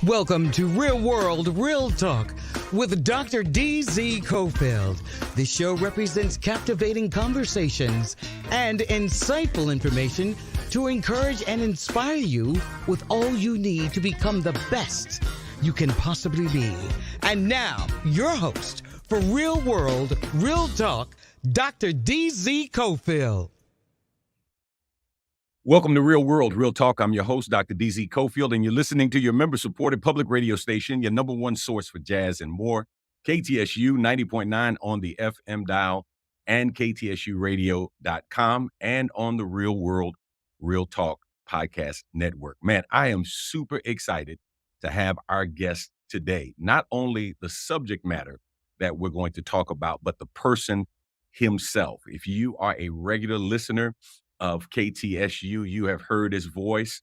Welcome to Real World, Real Talk with Dr. D.Z. Cofield. This show represents captivating conversations and insightful information to encourage and inspire you with all you need to become the best you can possibly be. And now, your host for Real World, Real Talk, Dr. D.Z. Cofield. Welcome to Real World, Real Talk. I'm your host, Dr. D.Z. Cofield, and you're listening to your member-supported public radio station, your number one source for jazz and more, KTSU 90.9 on the FM dial and KTSUradio.com and on the Real World, Real Talk podcast network. Man, I am super excited to have our guest today. Not only the subject matter that we're going to talk about, but the person himself. If you are a regular listener of KTSU, you have heard his voice.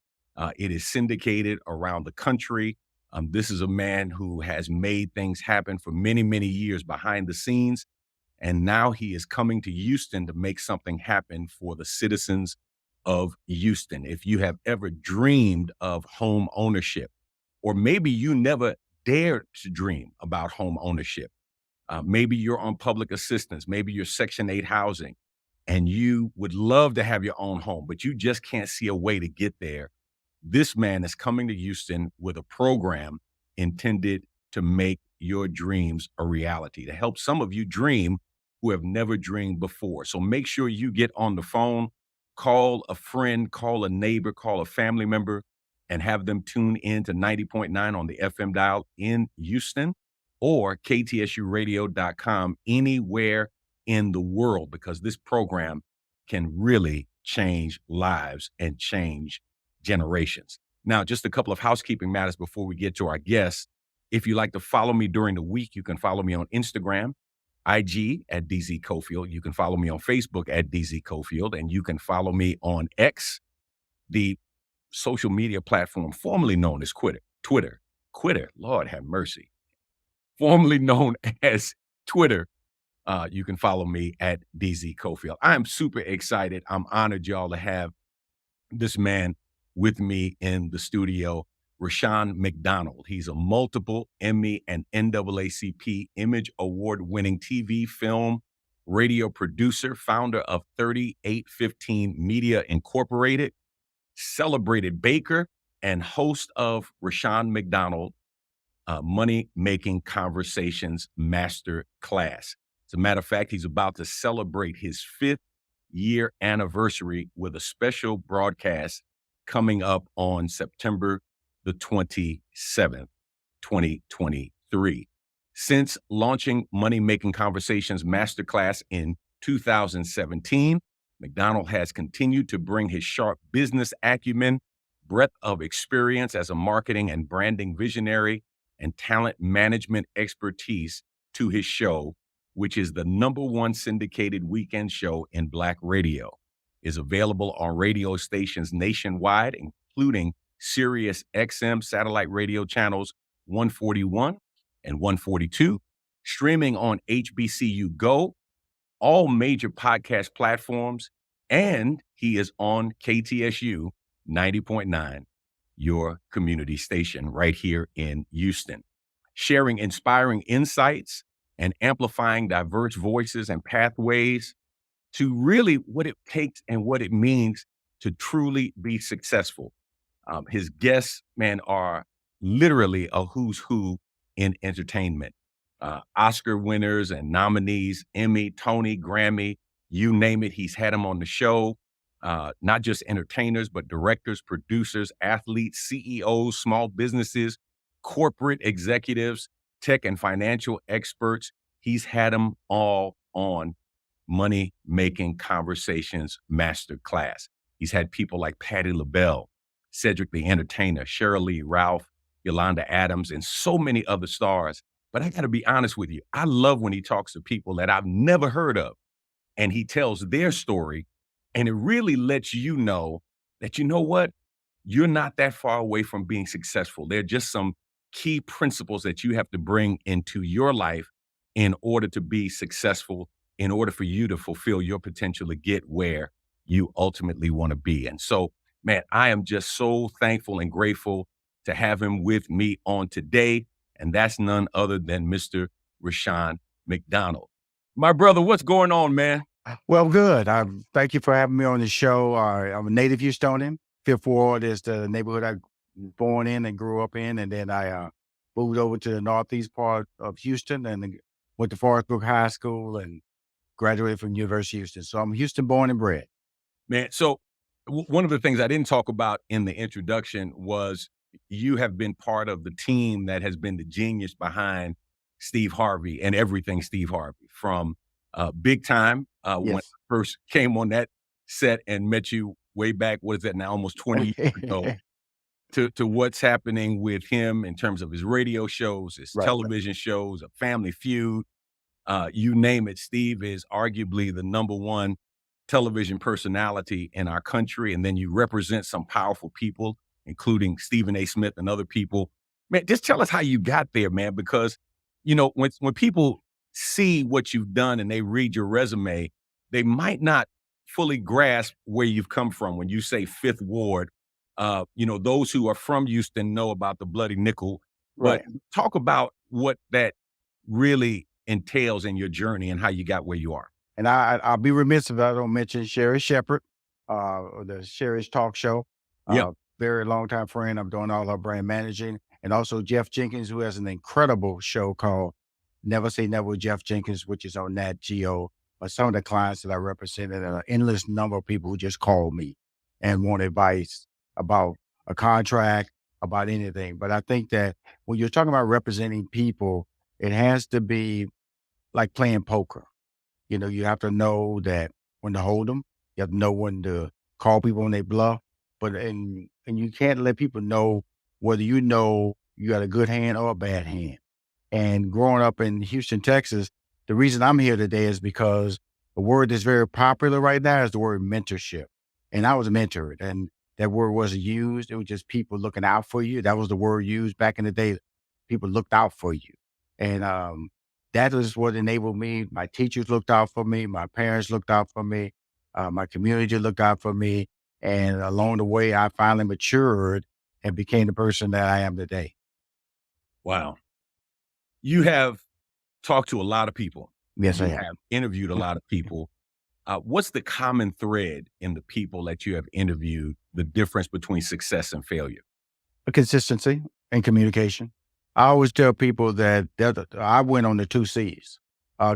It is syndicated around the country. This is a man who has made things happen for many, many years behind the scenes. And now he is coming to Houston to make something happen for the citizens of Houston. If you have ever dreamed of home ownership, or maybe you never dared to dream about home ownership, maybe you're on public assistance, maybe you're Section 8 housing, and you would love to have your own home, but you just can't see a way to get there. This man is coming to Houston with a program intended to make your dreams a reality, to help some of you dream who have never dreamed before. So make sure you get on the phone, call a friend, call a neighbor, call a family member, and have them tune in to 90.9 on the FM dial in Houston or KTSUradio.com anywhere in the world, because this program can really change lives and change generations. Now, just a couple of housekeeping matters before we get to our guests. If you like to follow me during the week, you can follow me on Instagram, IG at DZ Cofield. You can follow me on Facebook at DZ Cofield, and you can follow me on X, the social media platform formerly known as Twitter, Lord have mercy, formerly known as Twitter. You can follow me at DZ Cofield. I'm super excited. I'm honored, y'all, to have this man with me in the studio, Rushion McDonald. He's a multiple Emmy and NAACP Image Award-winning TV, film, radio producer, founder of 3815 Media Incorporated, celebrated baker, and host of Rushion McDonald Money Making Conversations Masterclass. As a matter of fact, he's about to celebrate his 5th year anniversary with a special broadcast coming up on September the 27th, 2023. Since launching Money Making Conversations Masterclass in 2017, McDonald has continued to bring his sharp business acumen, breadth of experience as a marketing and branding visionary, and talent management expertise to his show, which is the #1 syndicated weekend show in Black radio, is available on radio stations nationwide, including Sirius XM satellite radio channels 141 and 142, streaming on HBCU Go, all major podcast platforms, and he is on KTSU 90.9, your community station right here in Houston, sharing inspiring insights and amplifying diverse voices and pathways to really what it takes and what it means to truly be successful. His guests, man, are literally a who's who in entertainment. Oscar winners and nominees, Emmy, Tony, Grammy, you name it, he's had them on the show. Not just entertainers, but directors, producers, athletes, CEOs, small businesses, corporate executives, tech and financial experts. He's had them all on Money Making Conversations Masterclass. He's had people like Patti LaBelle, Cedric the Entertainer, Sheryl Lee Ralph, Yolanda Adams, and so many other stars. But I got to be honest with you, I love when he talks to people that I've never heard of, and he tells their story, and it really lets you know that, you know what, you're not that far away from being successful. There are just some key principles that you have to bring into your life in order to be successful, in order for you to fulfill your potential to get where you ultimately want to be. And so, man, I am just so thankful and grateful to have him with me on today, and that's none other than Mr. Rushion McDonald. My brother, what's going on, man? Well, good. Thank you for having me on the show. I'm a native Houstonian. Fifth Ward is the neighborhood I was born in and grew up in, and then I moved over to the northeast part of Houston and went to Forest Brook High School and graduated from University of Houston. So I'm Houston born and bred. Man, so one of the things I didn't talk about in the introduction was you have been part of the team that has been the genius behind Steve Harvey and everything Steve Harvey, from Big Time, when I Yes. first came on that set and met you way back, what is that now, almost 20 years ago, to what's happening with him in terms of his radio shows, his Right. television shows, A Family Feud, you name it. Steve is arguably the number one television personality in our country. And then you represent some powerful people, including Stephen A. Smith and other people. Man, just tell us how you got there, man, because, when people see what you've done and they read your resume, they might not fully grasp where you've come from. When you say Fifth Ward, those who are from Houston know about the Bloody Nickel, but Right. talk about what that really entails in your journey and how you got where you are. And I'll be remiss if I don't mention Sherry Shepherd, the Sherry's Talk Show. Yep. Very long time friend. I'm doing all her brand managing. And also Jeff Jenkins, who has an incredible show called Never Say Never with Jeff Jenkins, which is on Nat Geo. But some of the clients that I represented, an endless number of people who just call me and want advice about a contract, about anything. But I think that when you're talking about representing people, it has to be like playing poker. You have to know that when to hold them. You have to know when to call people when they bluff. And you can't let people know whether you got a good hand or a bad hand. And growing up in Houston, Texas, the reason I'm here today is because the word that's very popular right now is the word mentorship. And I was mentored, and that word wasn't used. It was just people looking out for you. That was the word used back in the day. People looked out for you. And that is what enabled me. My teachers looked out for me. My parents looked out for me. My community looked out for me. And along the way, I finally matured and became the person that I am today. Wow. You have talked to a lot of people. Yes, I You am. have interviewed a lot of people. What's the common thread in the people that you have interviewed, the difference between success and failure? Consistency and communication. I always tell people that I went on the 2 C's.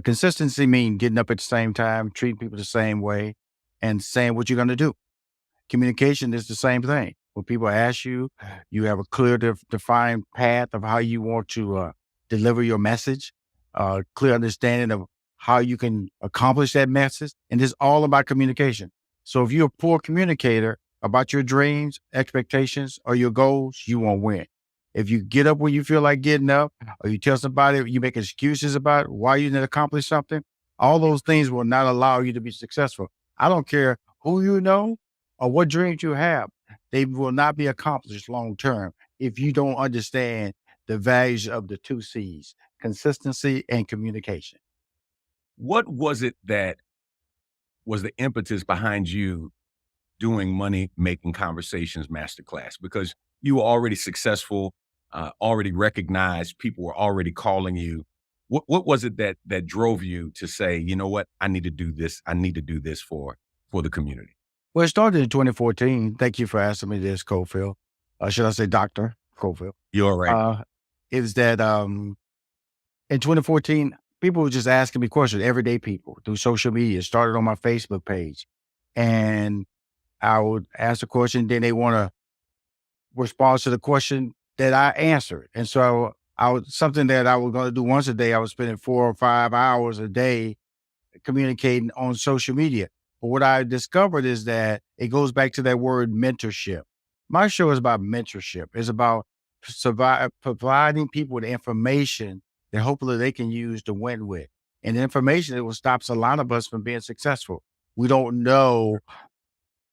Consistency means getting up at the same time, treating people the same way, and saying what you're going to do. Communication is the same thing. When people ask you, you have a clear, defined path of how you want to deliver your message, clear understanding of how you can accomplish that message. And it's all about communication. So if you're a poor communicator about your dreams, expectations, or your goals, you won't win. If you get up when you feel like getting up, or you tell somebody, you make excuses about why you didn't accomplish something, all those things will not allow you to be successful. I don't care who you know or what dreams you have. They will not be accomplished long term if you don't understand the values of the 2 C's, consistency and communication. What was it that was the impetus behind you doing Money Making Conversations Masterclass? Because you were already successful, already recognized, people were already calling you. What was it that drove you to say, you know what, I need to do this. I need to do this for the community? Well, it started in 2014. Thank you for asking me this, Cofield. Should I say Dr. Cofield? You're all right. Is that in 2014, people were just asking me questions, everyday people through social media. It started on my Facebook page. And I would ask a question, then they want to respond to the question that I answered. And so something that I was going to do once a day, I was spending 4 or 5 hours a day communicating on social media. But what I discovered is that it goes back to that word mentorship. My show is about mentorship. It's about providing people with information that hopefully they can use to win with. And the information that will stop a lot of us from being successful. We don't know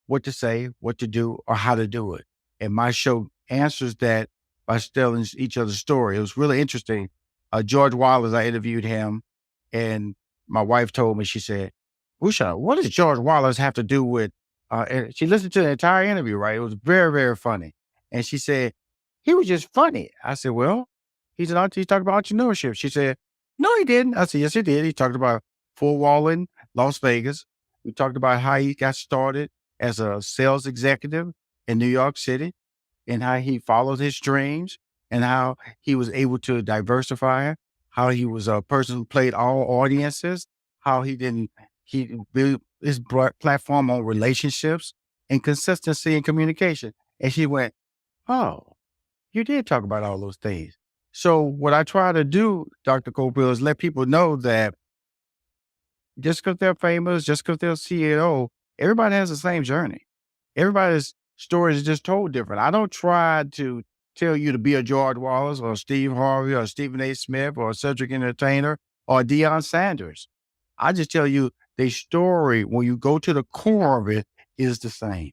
what to say, what to do, or how to do it. And my show answers that by telling each other's story. It was really interesting. George Wallace, I interviewed him, and my wife told me, she said, Rushion, what does George Wallace have to do with, and she listened to the entire interview, right? It was very, very funny. And she said, he was just funny. I said, well, he talked about entrepreneurship. She said, no, he didn't. I said, yes, he did. He talked about four-walling Las Vegas. We talked about how he got started as a sales executive in New York City and how he followed his dreams and how he was able to diversify, how he was a person who played all audiences, how he built his platform on relationships and consistency and communication. And she went, oh, you did talk about all those things. So what I try to do, Dr. Cofield, is let people know that just because they're famous, just because they're CEO, everybody has the same journey. Everybody's story is just told different. I don't try to tell you to be a George Wallace or Steve Harvey or Stephen A. Smith or Cedric Entertainer or Deion Sanders. I just tell you the story, when you go to the core of it, is the same.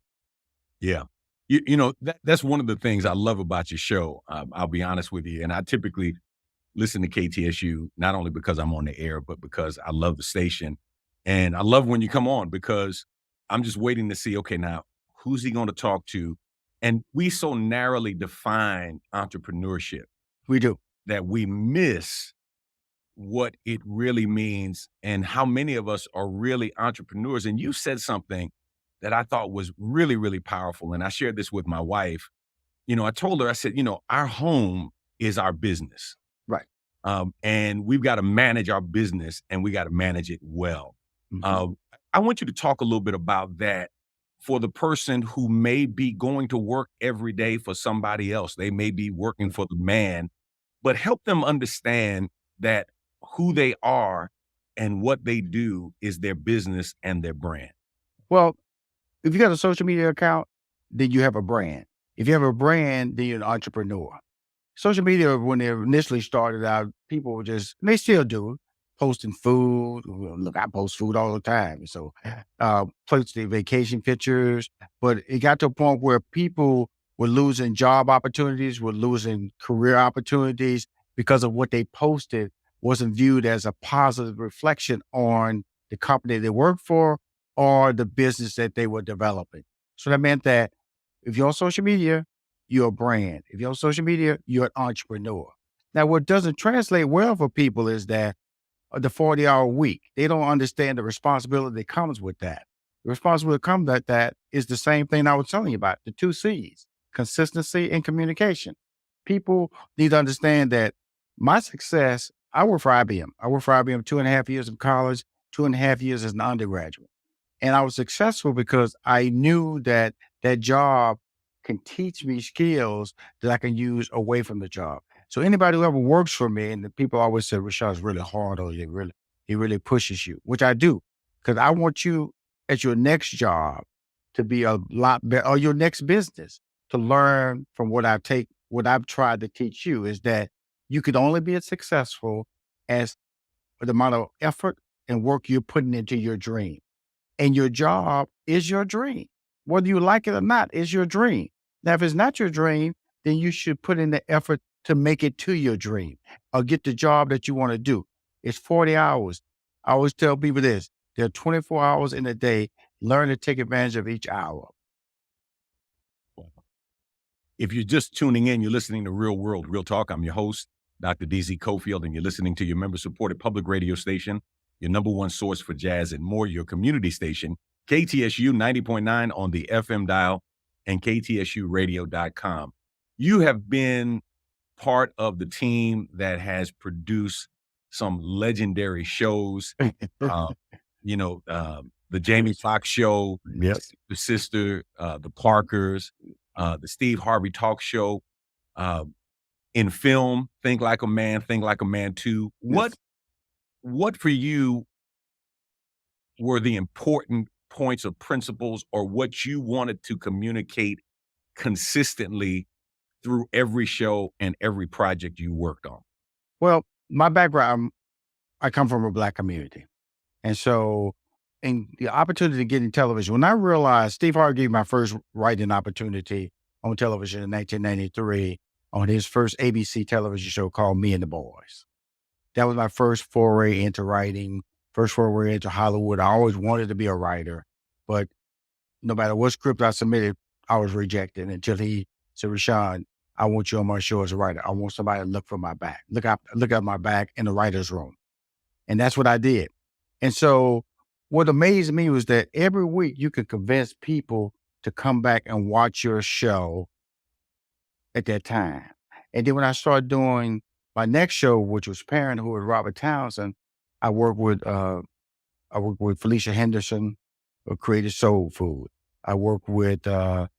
Yeah. That's one of the things I love about your show. I'll be honest with you. And I typically listen to KTSU, not only because I'm on the air, but because I love the station. And I love when you come on because I'm just waiting to see, okay, now who's he going to talk to? And we so narrowly define entrepreneurship We do. that we miss what it really means and how many of us are really entrepreneurs. And you said something that I thought was really, really powerful. And I shared this with my wife. I told her, I said, our home is our business. Right. And we've got to manage our business and we got to manage it well. Mhm. I want you to talk a little bit about that for the person who may be going to work every day for somebody else. They may be working for the man, but help them understand that who they are and what they do is their business and their brand. Well, if you got a social media account, then you have a brand. If you have a brand, then you're an entrepreneur. Social media, when they initially started out, people were they still do, posting food. Well, look, I post food all the time. So, posting vacation pictures. But it got to a point where people were losing job opportunities, were losing career opportunities because of what they posted wasn't viewed as a positive reflection on the company they worked for or the business that they were developing. So that meant that if you're on social media, you're a brand. If you're on social media, you're an entrepreneur. Now, what doesn't translate well for people is that the 40-hour week, they don't understand the responsibility that comes with that. The responsibility that comes with that is the same thing I was telling you about, the 2 C's, consistency and communication. People need to understand that my success, I work for IBM. I worked for IBM 2.5 years in college, 2.5 years as an undergraduate. And I was successful because I knew that that job can teach me skills that I can use away from the job. So anybody who ever works for me, and the people always say, Rashad's really hard on you, he really pushes you, which I do. Because I want you at your next job to be a lot better, or your next business, to learn from what I've tried to teach you is that you could only be as successful as the amount of effort and work you're putting into your dream. And your job is your dream. Whether you like it or not, it's your dream. Now, if it's not your dream, then you should put in the effort to make it to your dream or get the job that you want to do. It's 40 hours. I always tell people this, there are 24 hours in a day. Learn to take advantage of each hour. If you're just tuning in, you're listening to Real World, Real Talk. I'm your host, Dr. DZ Cofield, and you're listening to your member-supported public radio station, your number one source for jazz and more, your community station, KTSU 90.9 on the FM dial and KTSUradio.com. You have been part of the team that has produced some legendary shows, the Jamie Foxx show, Yes. The Sister, the Parkers, the Steve Harvey talk show, in film, Think Like a Man, Think Like a Man 2. What for you were the important points or principles or what you wanted to communicate consistently through every show and every project you worked on? Well, my background, I come from a Black community. And so, and the opportunity to get in television, when I realized Steve Harvey gave me my first writing opportunity on television in 1993 on his first ABC television show called Me and the Boys. That was my first foray into writing, first foray into Hollywood. I always wanted to be a writer, but no matter what script I submitted, I was rejected until he said, Rashad, I want you on my show as a writer. I want somebody to look for my back, look at my back in the writer's room. And that's what I did. And so what amazed me was that every week you could convince people to come back and watch your show at that time. And then when I started doing my next show, which was Parenthood with Robert Townsend, I worked with Felicia Henderson, who created Soul Food. I worked with Vida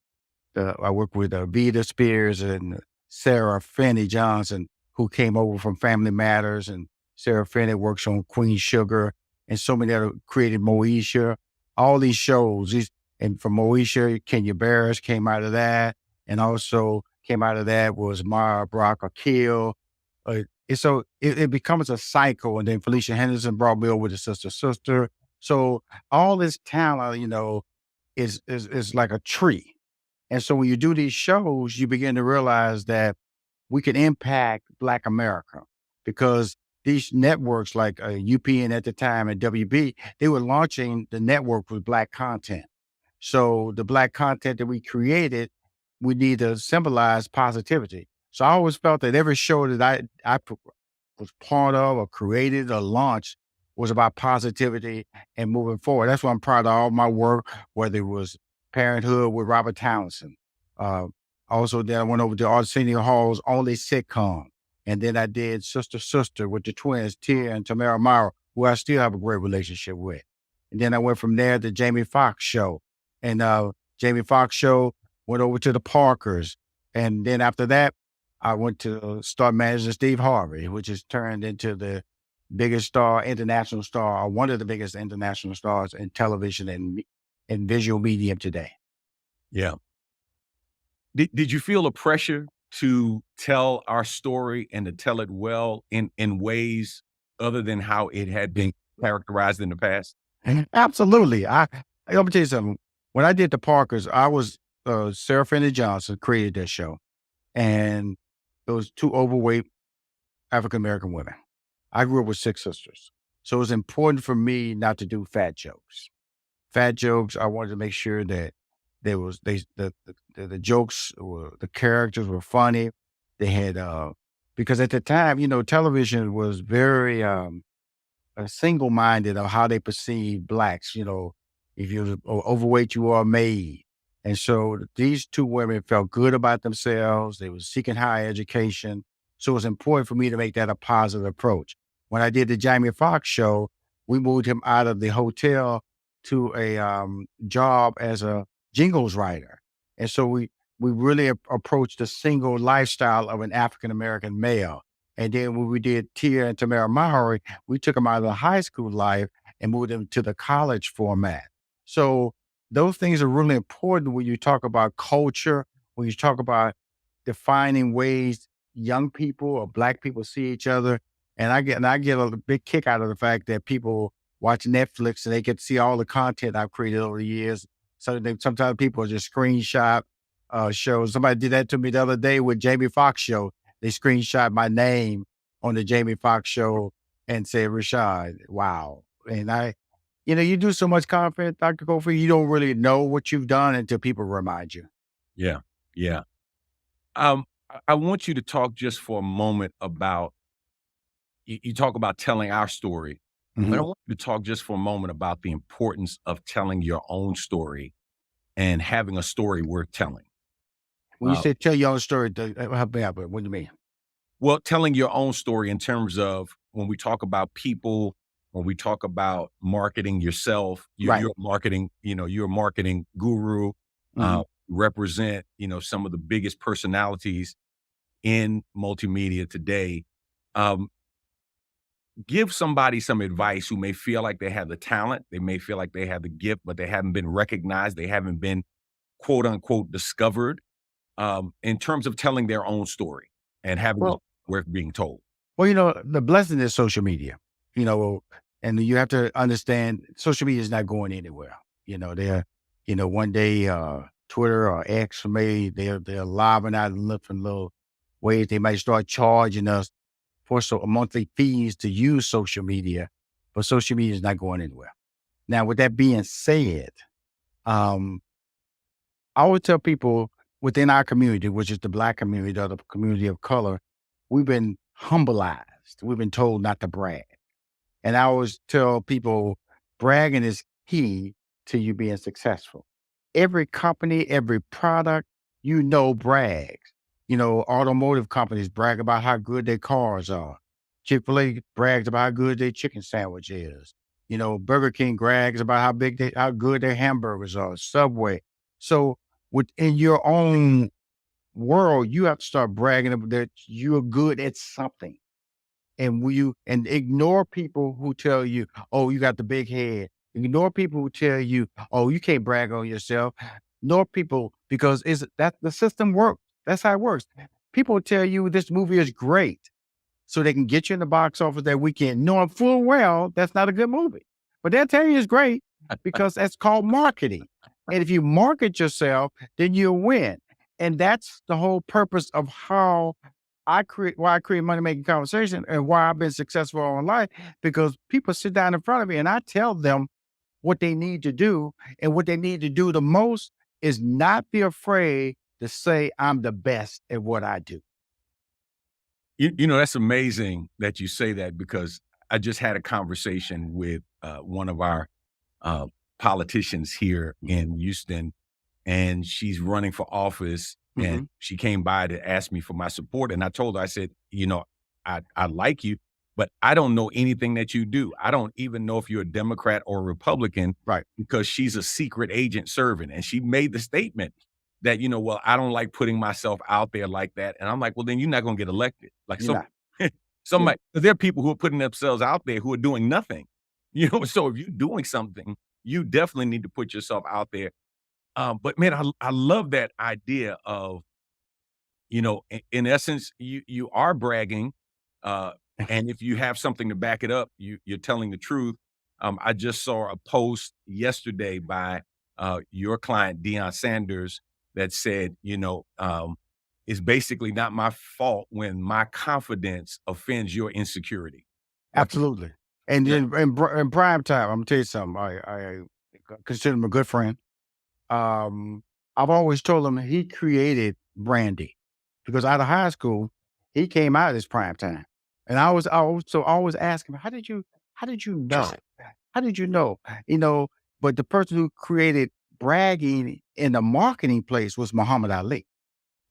Spears and Sarah Finney Johnson, who came over from Family Matters, and Sarah Finney works on Queen Sugar, and so many other created Moesha. All these shows, and from Moesha, Kenya Barris came out of that, and also came out of that was Mara Brock Akil. It becomes a cycle, and then Felicia Henderson brought me over to Sister. So all this talent, is like a tree. And so when you do these shows, you begin to realize that we can impact Black America, because these networks like UPN at the time and WB, they were launching the network with Black content. So the Black content that we created, we need to symbolize positivity. So I always felt that every show that I was part of or created or launched was about positivity and moving forward. That's why I'm proud of all my work, whether it was Parenthood with Robert Townsend. Also, then I went over to Arsenio Hall's only sitcom. And then I did Sister with the twins, Tia and Tamara Mara, who I still have a great relationship with. And then I went from there to Jamie Foxx show. And Jamie Foxx show went over to the Parkers. And then after that, I went to start managing Steve Harvey, which has turned into the biggest international star, or one of the biggest international stars in television and visual medium today. Yeah. Did you feel a pressure to tell our story and to tell it well in ways other than how it had been characterized in the past? Absolutely. I'm gonna tell you something. When I did the Parkers, I was Sarah Finney Johnson created that show, and those two overweight African American women. I grew up with 6 sisters, so it was important for me not to do fat jokes. Fat jokes, I wanted to make sure that the jokes were, the characters were funny. They had because at the time, television was very single-minded of how they perceive Blacks. If you're overweight, you are made. And so these 2 women felt good about themselves. They were seeking higher education. So it was important for me to make that a positive approach. When I did the Jamie Foxx show, we moved him out of the hotel to a job as a jingles writer. And so we really approached the single lifestyle of an African-American male. And then when we did Tia and Tamara Mowry, we took them out of the high school life and moved them to the college format. So those things are really important when you talk about culture, when you talk about defining ways young people or Black people see each other. And I get a big kick out of the fact that people watch Netflix and they get to see all the content I've created over the years. So sometimes people just screenshot shows. Somebody did that to me the other day with Jamie Foxx show. They screenshot my name on the Jamie Foxx show and say, Rashad, wow. And you do so much content, Dr. Cofield, you don't really know what you've done until people remind you. Yeah. Yeah. I want you to talk just for a moment about, you talk about telling our story, but I want you to talk just for a moment about the importance of telling your own story and having a story worth telling. When you say tell your own story, help me out, but what do you mean? Well, telling your own story in terms of when we talk about people, when we talk about marketing yourself, Right. you're marketing, you're a marketing guru, represent, some of the biggest personalities in multimedia today. Give somebody some advice who may feel like they have the talent, they may feel like they have the gift, but they haven't been recognized, they haven't been quote unquote discovered, in terms of telling their own story and having it worth being told. Well, the blessing is social media, and you have to understand social media is not going anywhere. One day Twitter or X they're lobbing out and looking little ways they might start charging us for monthly fees to use social media, but social media is not going anywhere. Now, with that being said, I would tell people within our community, which is the Black community or the community of color, we've been humbleized. We've been told not to brag. And I always tell people bragging is key to you being successful. Every company, every product, brags. Automotive companies brag about how good their cars are. Chick-fil-A brags about how good their chicken sandwich is. Burger King brags about how good their hamburgers are. Subway. So within your own world, you have to start bragging that you're good at something. And ignore people who tell you, oh, you got the big head. Ignore people who tell you, oh, you can't brag on yourself. Ignore people because the system works. That's how it works. People tell you this movie is great so they can get you in the box office that weekend, knowing full well that's not a good movie. But they'll tell you it's great because that's called marketing. And if you market yourself, then you'll win. And that's the whole purpose of why I create Money Making Conversations and why I've been successful all my life, because people sit down in front of me and I tell them what they need to do. And what they need to do the most is not be afraid to say, I'm the best at what I do. That's amazing that you say that, because I just had a conversation with one of our politicians here in Houston, and she's running for office. And she came by to ask me for my support. And I told her, I said, I like you, but I don't know anything that you do. I don't even know if you're a Democrat or a Republican, right? Because she's a secret agent serving. And she made the statement that, well, I don't like putting myself out there like that. And I'm like, well, then you're not going to get elected. Like somebody, there are people who are putting themselves out there who are doing nothing, so if you're doing something, you definitely need to put yourself out there. But man, I love that idea of, in essence, you are bragging, and if you have something to back it up, you're telling the truth. I just saw a post yesterday by your client, Deion Sanders, that said, it's basically not my fault when my confidence offends your insecurity. Absolutely. And then in prime time, I'm gonna tell you something. I consider him a good friend. I've always told him he created Brandy, because out of high school, he came out as prime time. And I was always asking him, how did you know? How did you know? But the person who created bragging in the marketing place was Muhammad Ali.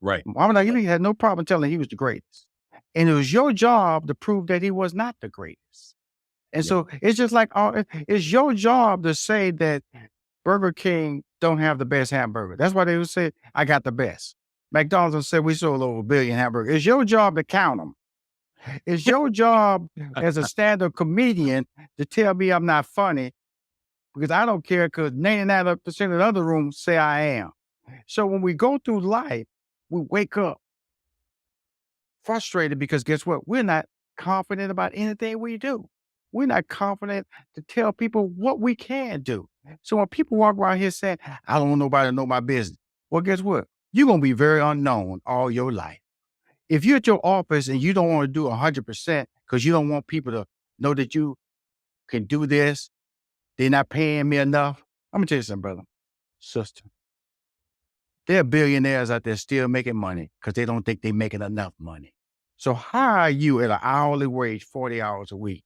Right. Muhammad Ali had no problem telling he was the greatest. And it was your job to prove that he was not the greatest. And so it's just like, it's your job to say that Burger King don't have the best hamburger. That's why they would say, I got the best. McDonald's would say, we sold over 1 billion hamburgers. It's your job to count them. It's your job as a stand-up comedian to tell me I'm not funny, because I don't care, because 99% of the other room say I am. So when we go through life, we wake up frustrated because guess what? We're not confident about anything we do. We're not confident to tell people what we can do. So when people walk around here saying, I don't want nobody to know my business, well, guess what? You're going to be very unknown all your life. If you're at your office and you don't want to do 100% because you don't want people to know that you can do this, they're not paying me enough. I'm going to tell you something, brother, sister. There are billionaires out there still making money because they don't think they're making enough money. So how are you at an hourly wage, 40 hours a week,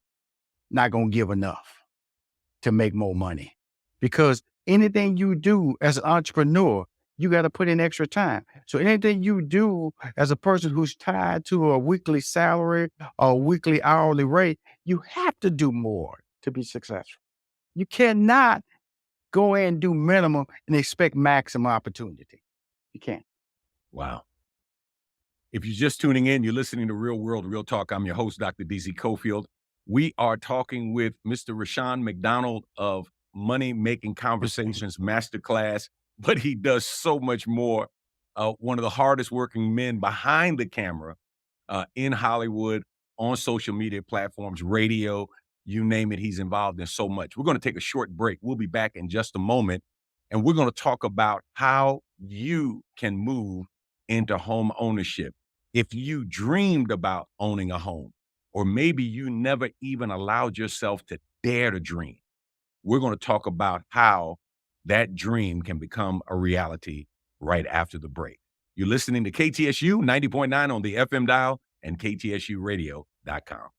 not going to give enough to make more money? Because anything you do as an entrepreneur, you got to put in extra time. So anything you do as a person who's tied to a weekly salary or a weekly hourly rate, you have to do more to be successful. You cannot go in and do minimum and expect maximum opportunity. You can't. Wow. If you're just tuning in, you're listening to Real World, Real Talk. I'm your host, Dr. DZ Cofield. We are talking with Mr. Rushion McDonald of Money Making Conversations Masterclass, but he does so much more. One of the hardest working men behind the camera in Hollywood, on social media platforms, radio, you name it, he's involved in so much. We're going to take a short break. We'll be back in just a moment, and we're going to talk about how you can move into home ownership. If you dreamed about owning a home, or maybe you never even allowed yourself to dare to dream, we're going to talk about how that dream can become a reality right after the break. You're listening to KTSU 90.9 on the FM dial and KTSUradio.com.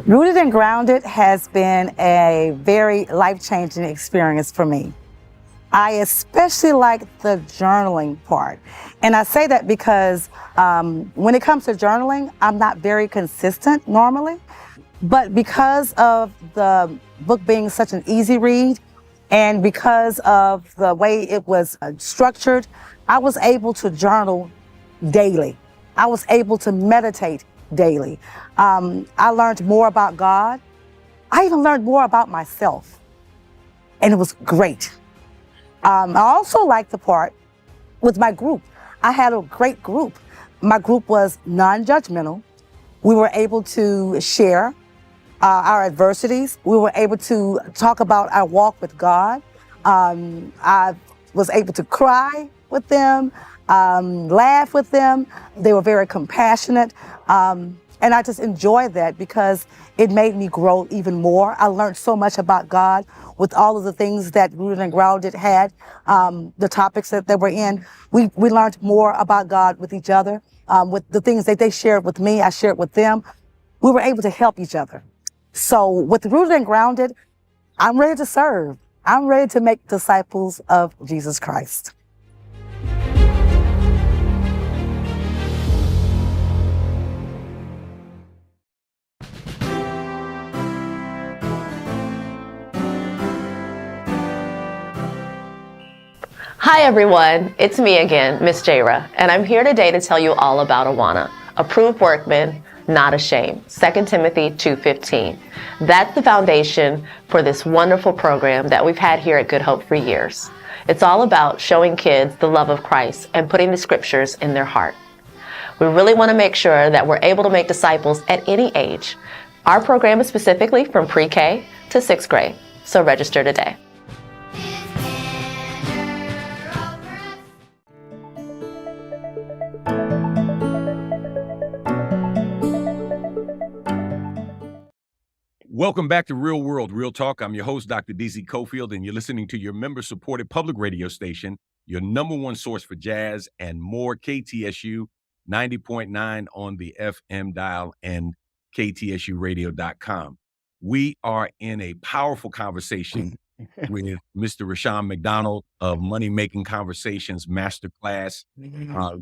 Rooted and Grounded has been a very life-changing experience for me. I especially like the journaling part. And I say that because when it comes to journaling, I'm not very consistent normally. But because of the book being such an easy read, and because of the way it was structured, I was able to journal daily. I was able to meditate daily. I learned more about God. I even learned more about myself. And it was great. I also liked the part with my group. I had a great group. My group was non-judgmental. We were able to share our adversities. We were able to talk about our walk with God. I was able to cry with them, laugh with them. They were very compassionate. And I just enjoyed that because it made me grow even more. I learned so much about God with all of the things that Rooted and Grounded had, the topics that they were in. We learned more about God with each other. With the things that they shared with me, I shared with them. We were able to help each other. So with Rooted and Grounded, I'm ready to serve. I'm ready to make disciples of Jesus Christ. Hi everyone, it's me again, Miss Jaira, and I'm here today to tell you all about Awana, approved workman, not ashamed, 2 Timothy 2:15. That's the foundation for this wonderful program that we've had here at Good Hope for years. It's all about showing kids the love of Christ and putting the scriptures in their heart. We really want to make sure that we're able to make disciples at any age. Our program is specifically from pre-K to 6th grade, so register today. Welcome back to Real World, Real Talk. I'm your host, Dr. DZ Cofield, and you're listening to your member-supported public radio station, your number one source for jazz and more, KTSU 90.9 on the FM dial and KTSUradio.com. We are in a powerful conversation with Mr. Rushion McDonald of Money Making Conversations Masterclass.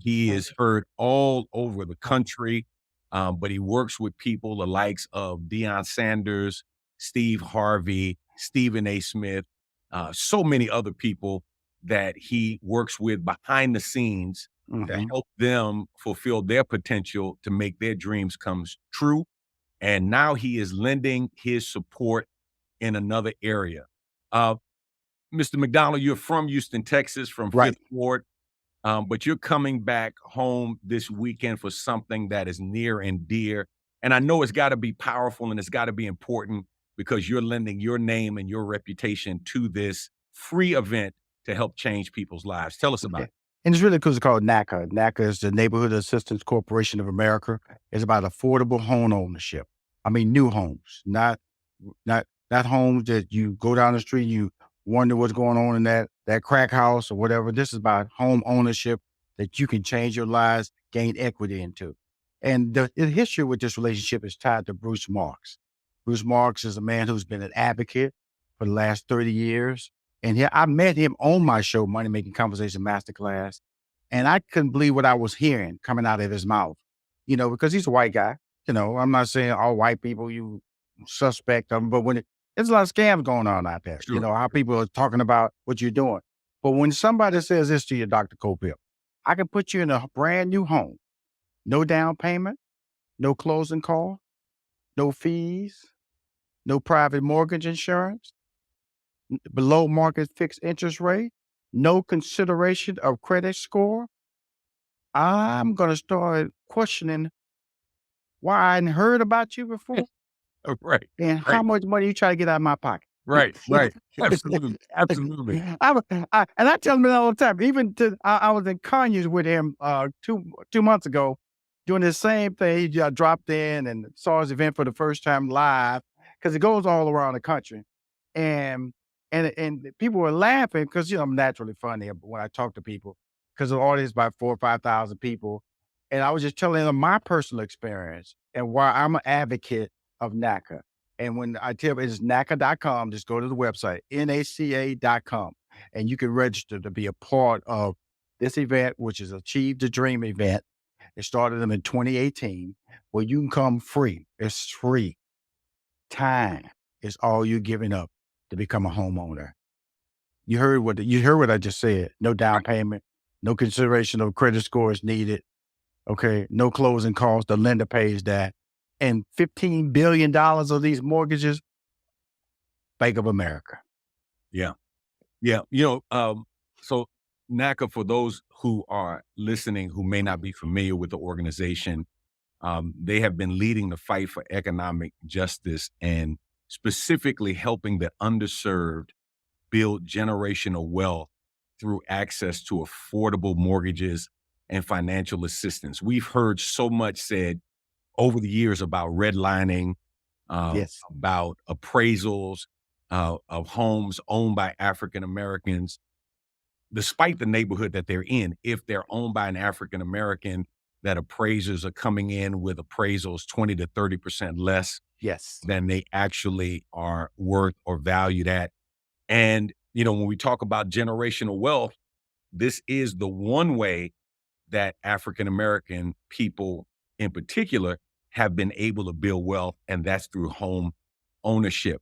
He is heard all over the country. But he works with people the likes of Deion Sanders, Steve Harvey, Stephen A. Smith, so many other people that he works with behind the scenes to help them fulfill their potential to make their dreams come true. And now he is lending his support in another area. Mr. McDonald, you're from Houston, Texas, from Right. Fifth Ward. But you're coming back home this weekend for something that is near and dear. And I know it's got to be powerful and it's got to be important because you're lending your name and your reputation to this free event to help change people's lives. Tell us about it. And it's really cool. It's called NACA. NACA is the Neighborhood Assistance Corporation of America. It's about affordable home ownership. I mean, new homes, not homes that you go down the street, you wonder what's going on in that crack house or whatever. This is about home ownership that you can change your lives, gain equity into. And the history with this relationship is tied to Bruce Marks. Bruce Marks is a man who's been an advocate for the last 30 years. And here I met him on my show, Money Making Conversations Masterclass. And I couldn't believe what I was hearing coming out of his mouth, because he's a white guy. I'm not saying all white people, you suspect them, but there's a lot of scams going on out there. Sure. How people are talking about what you're doing. But when somebody says this to you, Dr. Cofield, I can put you in a brand new home, no down payment, no closing costs, no fees, no private mortgage insurance, below market fixed interest rate, no consideration of credit score. I'm going to start questioning why I hadn't heard about you before Right. and how much money you try to get out of my pocket. Right. Absolutely. Absolutely. And I tell him that all the time. Even I was in Conyers with him 2 months ago doing the same thing. He dropped in and saw his event for the first time live because it goes all around the country. And people were laughing because, I'm naturally funny when I talk to people because the audience is about 4,000 or 5,000 people. And I was just telling them my personal experience and why I'm an advocate of NACA. And when I tell you it's NACA.com, just go to the website, NACA.com, and you can register to be a part of this event, which is Achieve the Dream event. It started in 2018, where you can come free. It's free. Time is all you're giving up to become a homeowner. You heard what I just said. No down payment, no consideration of credit score is needed. Okay, no closing costs. The lender pays that. And $15 billion of these mortgages, Bank of America. Yeah. So NACA, for those who are listening who may not be familiar with the organization, they have been leading the fight for economic justice and specifically helping the underserved build generational wealth through access to affordable mortgages and financial assistance. We've heard so much said over the years about redlining, Yes. about appraisals of homes owned by African Americans, despite the neighborhood that they're in. If they're owned by an African American, that appraisers are coming in with appraisals 20 to 30% less Yes. than they actually are worth or valued at. And, when we talk about generational wealth, this is the one way that African American people in particular have been able to build wealth, and that's through home ownership.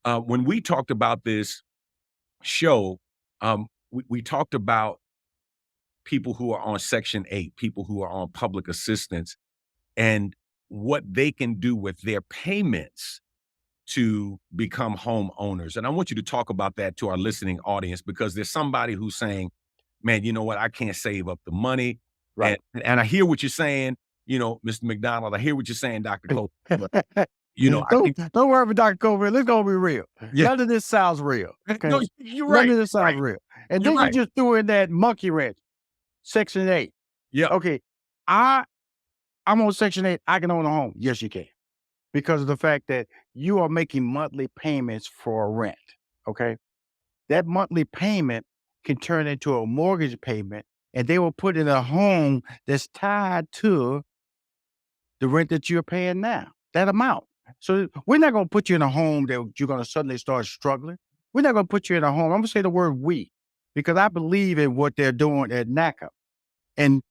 When we talked about this show, we talked about people who are on Section 8, people who are on public assistance, and what they can do with their payments to become homeowners. And I want you to talk about that to our listening audience, because there's somebody who's saying, man, you know what? I can't save up the money. Right. And I hear what you're saying, Mr. McDonald. I hear what you're saying, Dr. Cole. But, I don't worry about Dr. Cofield. Let's go be real. Yeah. None of this sounds real. Okay? No, you're right. None of this sounds real. And then you just threw in that monkey wrench, Section 8. Yeah. Okay. I'm on Section 8. I can own a home. Yes, you can. Because of the fact that you are making monthly payments for rent. Okay. That monthly payment can turn into a mortgage payment, and they will put in a home that's tied to the rent that you're paying now, that amount. So we're not going to put you in a home that you're going to suddenly start struggling. We're not going to put you in a home. I'm going to say the word we, because I believe in what they're doing at NACA. And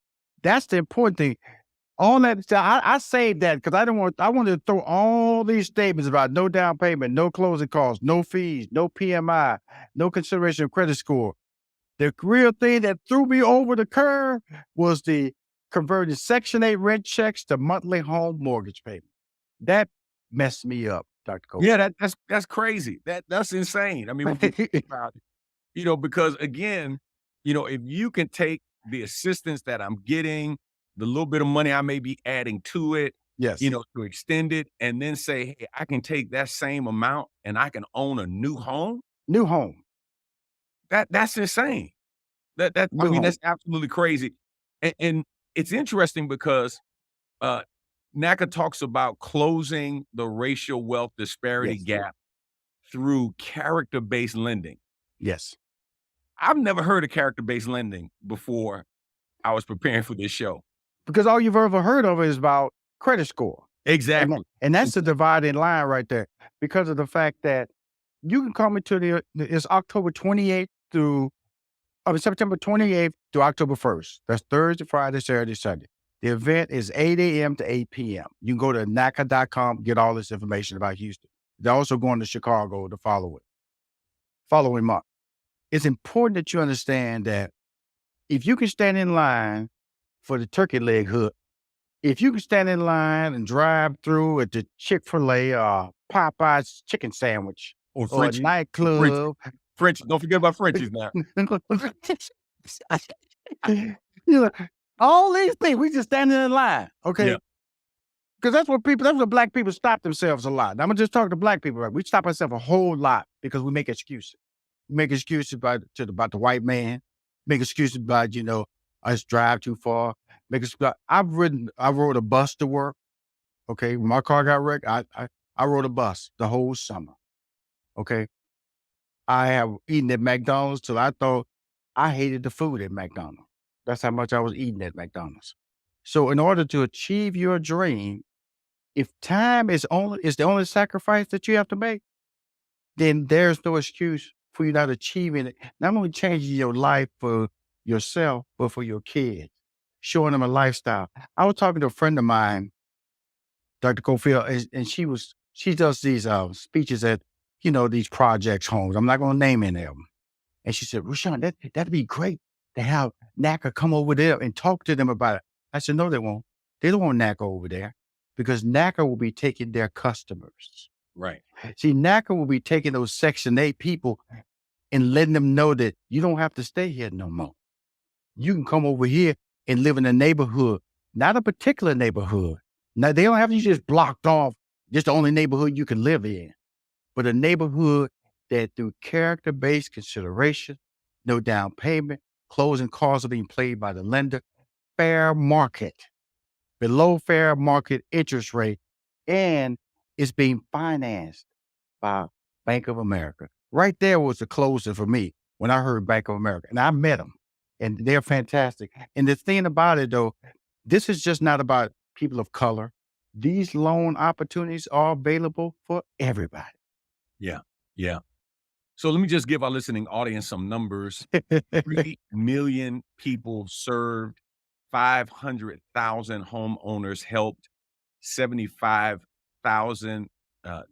that's the important thing. All that, I saved that because I wanted to throw all these statements about no down payment, no closing costs, no fees, no PMI, no consideration of credit score. The real thing that threw me over the curve was the converting Section 8 rent checks to monthly home mortgage payment. That messed me up, Dr. Cole. Yeah, that's crazy. That's insane. I mean, when you think about it, because again, if you can take the assistance that I'm getting, the little bit of money I may be adding to it, Yes. to extend it, and then say, hey, I can take that same amount and I can own a new home. New home. That's insane. That's absolutely crazy. And it's interesting because NACA talks about closing the racial wealth disparity gap through character-based lending. Yes. I've never heard of character-based lending before I was preparing for this show. Because all you've ever heard of is about credit score. Exactly. And that's the dividing line right there, because of the fact that you can come into it's October 28th through September 28th to October 1st. That's Thursday, Friday, Saturday, Sunday. The event is 8 a.m. to 8 p.m. You can go to NACA.com, get all this information about Houston. They're also going to Chicago the following month. It's important that you understand that if you can stand in line for the turkey leg hook, if you can stand in line and drive through at the Chick-fil-A or Popeye's chicken sandwich or a nightclub. French, don't forget about Frenchies now. All these things, we just standing in line, okay? Yeah. Because that's what black people stop themselves a lot. I'm gonna just talk to black people. Right? We stop ourselves a whole lot because we make excuses. We make excuses about the white man. Make excuses about us drive too far. Make excuses. I rode a bus to work. Okay, when my car got wrecked, I rode a bus the whole summer. Okay, I have eaten at McDonald's till I thought I hated the food at McDonald's. That's how much I was eating at McDonald's. So in order to achieve your dream, if time is the only sacrifice that you have to make, then there's no excuse for you not achieving it. Not only changing your life for yourself, but for your kids, showing them a lifestyle. I was talking to a friend of mine, Dr. Cofield, and she does these speeches at, these projects homes. I'm not going to name any of them. And she said, Rushion, that'd be great to have NACA come over there and talk to them about it. I said, no, they won't. They don't want NACA over there because NACA will be taking their customers. Right. See, NACA will be taking those Section 8 people and letting them know that you don't have to stay here no more. You can come over here and live in a neighborhood, not a particular neighborhood. Now, they don't have you just blocked off, just the only neighborhood you can live in, but a neighborhood that through character-based consideration, no down payment, closing costs are being paid by the lender, fair market, below fair market interest rate, and it's being financed by Bank of America. Right there was the closer for me when I heard Bank of America, and I met them, and they're fantastic. And the thing about it, though, this is just not about people of color. These loan opportunities are available for everybody. Yeah. Yeah. So let me just give our listening audience some numbers. 3 million people served, 500,000 homeowners helped, 75,000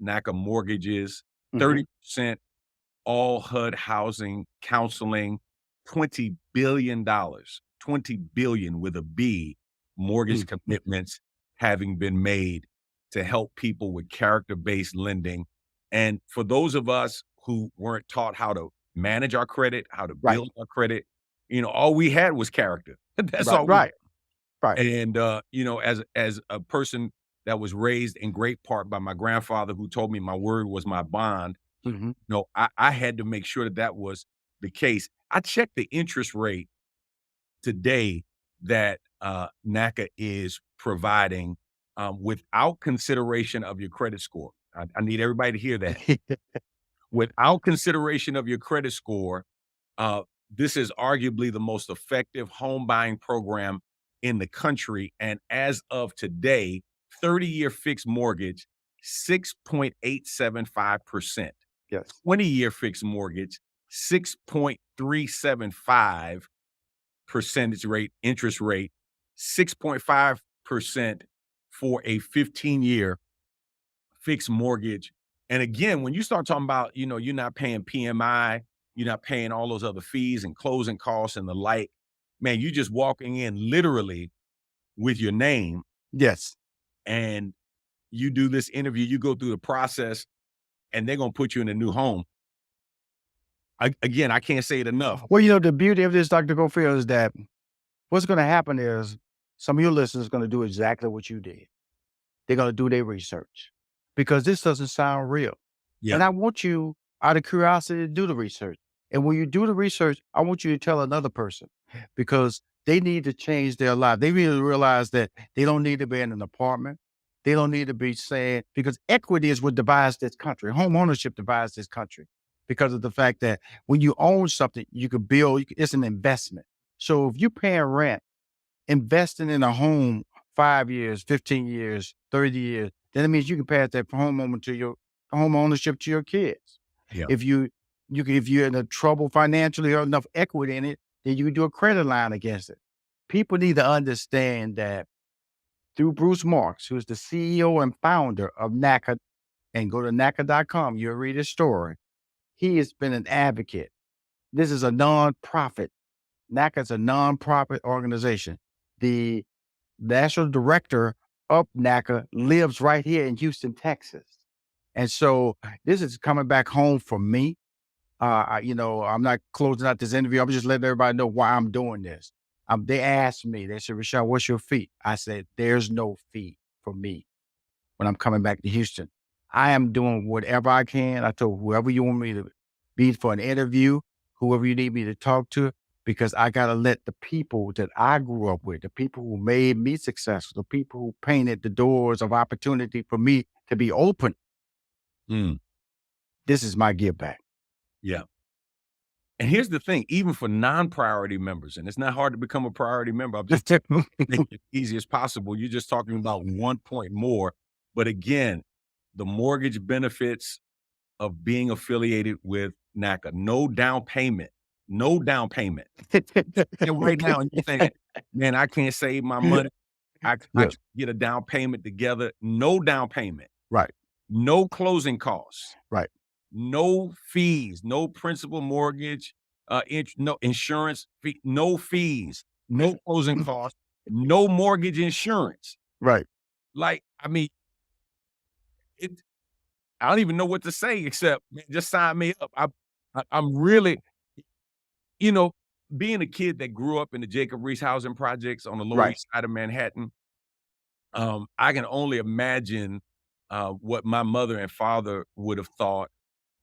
NACA mortgages, 30% all HUD housing counseling, $20 billion, $20 billion with a B, mortgage commitments having been made to help people with character-based lending. And for those of us who weren't taught how to manage our credit, how to build our credit, all we had was character. That's all. Right. And, as a person that was raised in great part by my grandfather who told me my word was my bond, I had to make sure that was the case. I checked the interest rate today that NACA is providing without consideration of your credit score. I need everybody to hear that. Without consideration of your credit score, this is arguably the most effective home buying program in the country. And as of today, 30-year fixed mortgage, 6.875%. Yes. 20-year fixed mortgage, 6.375 percentage rate, interest rate, 6.5% for a 15-year fixed mortgage. And again, when you start talking about, you're not paying PMI, you're not paying all those other fees and closing costs and the like, man, you're just walking in literally with your name. Yes. And you do this interview, you go through the process, and they're going to put you in a new home. Again, I can't say it enough. Well, the beauty of this, Dr. Cofield, is that what's going to happen is some of your listeners are going to do exactly what you did. They're going to do their research because this doesn't sound real. Yeah. And I want you, out of curiosity, to do the research. And when you do the research, I want you to tell another person because they need to change their life. They need to realize that they don't need to be in an apartment. They don't need to be saying, because equity is what divides this country. Home ownership divides this country because of the fact that when you own something, you can build, it's an investment. So if you're paying rent, investing in a home 5 years, 15 years, 30 years, then it means you can pass that home ownership to your kids. Yeah. If you're in trouble financially or enough equity in it, then you can do a credit line against it. People need to understand that through Bruce Marks, who's the CEO and founder of NACA, and go to NACA.com, you'll read his story. He has been an advocate. This is a nonprofit. NACA is a nonprofit organization. The national director of NACA lives right here in Houston, Texas. And so this is coming back home for me. I'm not closing out this interview. I'm just letting everybody know why I'm doing this. They asked me, they said, Rushion, what's your fee? I said, there's no fee for me. when I'm coming back to Houston. I am doing whatever I can. I told whoever you want me to be for an interview, whoever you need me to talk to, because I got to let the people that I grew up with, the people who made me successful, the people who painted the doors of opportunity for me to be open. This is my give back. Yeah. And here's the thing, even for non-priority members, and it's not hard to become a priority member. I'm just making it easy as possible. You're just talking about 1 point more. But again, the mortgage benefits of being affiliated with NACA, no down payment. And right now, and you think, man, I can't save my money. I Yes. get a down payment together. No down payment. Right. No closing costs. Right. No fees, no principal mortgage, no insurance fee, no fees, no closing costs, no mortgage insurance. Right. Like, I mean, I don't even know what to say except, man, just sign me up. I'm really, you know, being a kid that grew up in the Jacob Riis housing projects on the Lower Right. East Side of Manhattan, I can only imagine what my mother and father would have thought,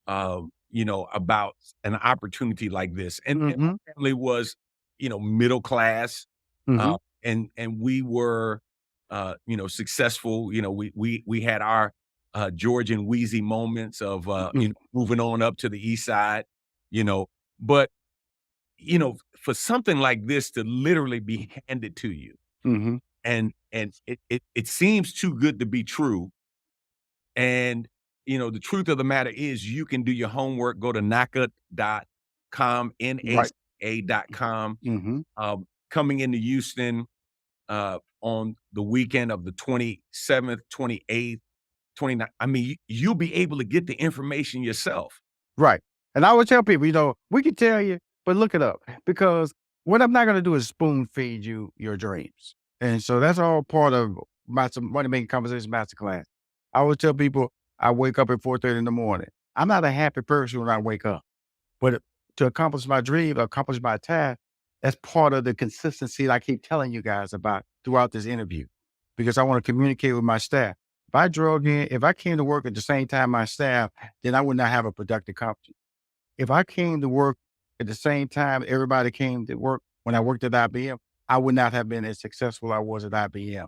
about an opportunity like this. And my family was, middle class, and we were, successful. We had our George and Wheezy moments of moving on up to the East Side, but for something like this to literally be handed to you, and it seems too good to be true. And, the truth of the matter is you can do your homework, go to NACA.com, Right. NACA.com, coming into Houston on the weekend of the 27th, 28th, 29th. I mean, you'll be able to get the information yourself. Right. And I would tell people, we can tell you, but look it up, because what I'm not going to do is spoon feed you your dreams. And so that's all part of my Money Making Conversations Masterclass. I would tell people I wake up at 4:30 in the morning. I'm not a happy person when I wake up, but to accomplish my dream, accomplish my task, that's part of the consistency that I keep telling you guys about throughout this interview, because I want to communicate with my staff. If I came to work at the same time my staff, then I would not have a productive company. If I came to work at the same time everybody came to work when I worked at IBM, I would not have been as successful I was at IBM.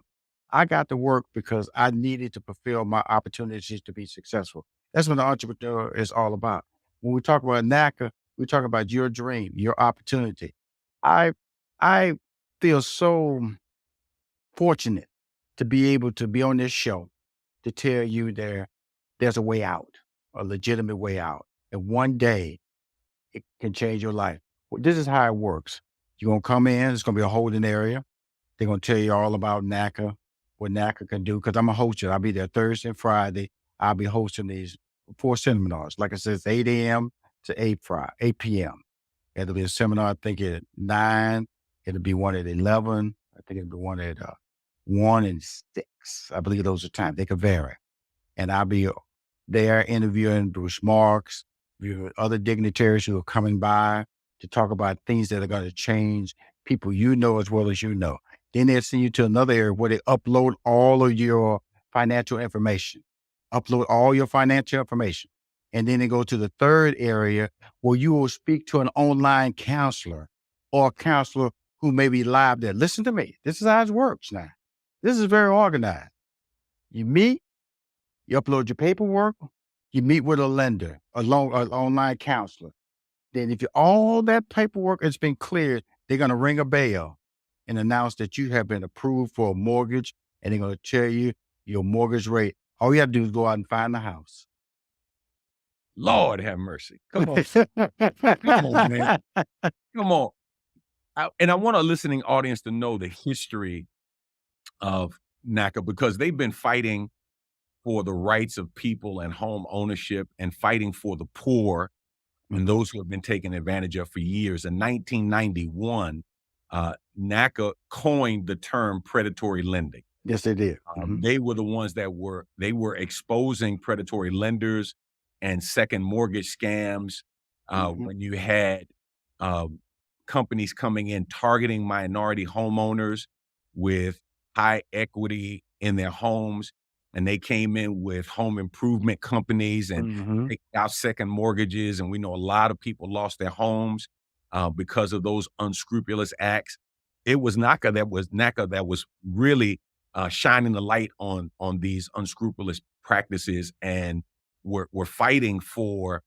I got to work because I needed to fulfill my opportunities to be successful. That's what the entrepreneur is all about. When we talk about NACA, we talk about your dream, your opportunity. I feel so fortunate to be able to be on this show to tell you there's a way out, a legitimate way out. And one day it can change your life. Well, this is how it works. You're going to come in, it's going to be a holding area. They're going to tell you all about NACA, what NACA can do, because I'm a host. I'll be there Thursday and Friday. I'll be hosting these 4 seminars. Like I said, it's 8 a.m. to 8 p.m. It'll be a seminar, I think, at 9. It'll be one at 11. I think it'll be one at 1 and 6. I believe those are times. They could vary. And I'll be there interviewing Bruce Marks, other dignitaries who are coming by to talk about things that are going to change people you know as well as you know. Then they'll send you to another area where they upload all of your financial information. And then they go to the third area where you will speak to an online counselor or a counselor who may be live there. Listen to me. This is how it works now. This is very organized. You meet, you upload your paperwork, you meet with a lender, an online counselor. Then if all that paperwork has been cleared, they're going to ring a bell and announce that you have been approved for a mortgage, and they're going to tell you your mortgage rate. All you have to do is go out and find the house. Lord have mercy. Come on. Come on, man. Come on. And I want our listening audience to know the history of NACA, because they've been fighting for the rights of people and home ownership and fighting for the poor and those who have been taken advantage of for years. In 1991, NACA coined the term predatory lending. Yes, they did. They were the ones that were exposing predatory lenders and second mortgage scams. When you had companies coming in targeting minority homeowners with high equity in their homes, and they came in with home improvement companies and Mm-hmm. taking out second mortgages. And we know a lot of people lost their homes because of those unscrupulous acts. It was NACA that was really shining the light on these unscrupulous practices, and we're fighting for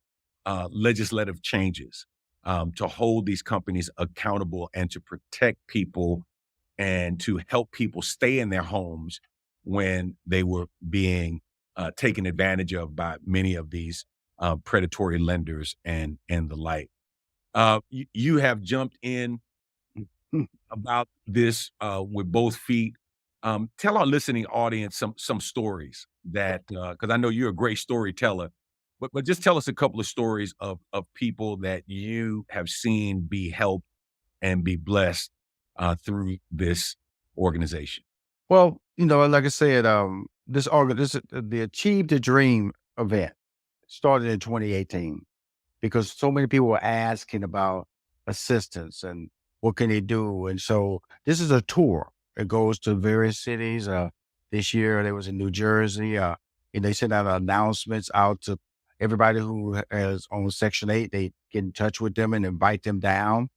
legislative changes to hold these companies accountable and to protect people and to help people stay in their homes when they were being taken advantage of by many of these predatory lenders and the like. You have jumped in about this with both feet. Tell our listening audience some stories that because I know you're a great storyteller, but just tell us a couple of stories of people that you have seen be helped and be blessed through this organization. Well, like I said, the Achieve the Dream event started in 2018 because so many people were asking about assistance and what can they do. And so this is a tour. It goes to various cities. This year they was in New Jersey. And they sent out announcements out to everybody who is on Section 8. They get in touch with them and invite them down.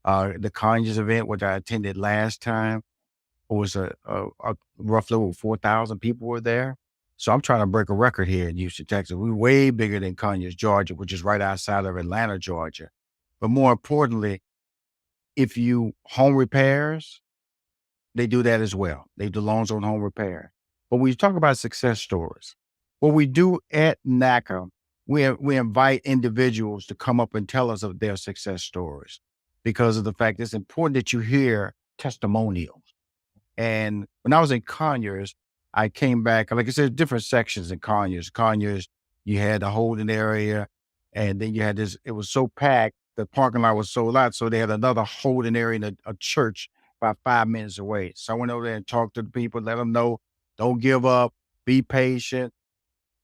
The Conyers event, which I attended last time, was a roughly 4,000 people were there. So I'm trying to break a record here in Houston, Texas. We're way bigger than Conyers, Georgia, which is right outside of Atlanta, Georgia. But more importantly, if you home repairs, they do that as well. They do loans on home repair. But when you talk about success stories, what we do at NACA, we invite individuals to come up and tell us of their success stories because of the fact it's important that you hear testimonials. And when I was in Conyers, I came back, like I said, different sections in Conyers. Conyers, you had the holding area, and then you had this, it was so packed, the parking lot was sold out. So they had another holding area in a church about 5 minutes away. So I went over there and talked to the people, let them know, don't give up, be patient.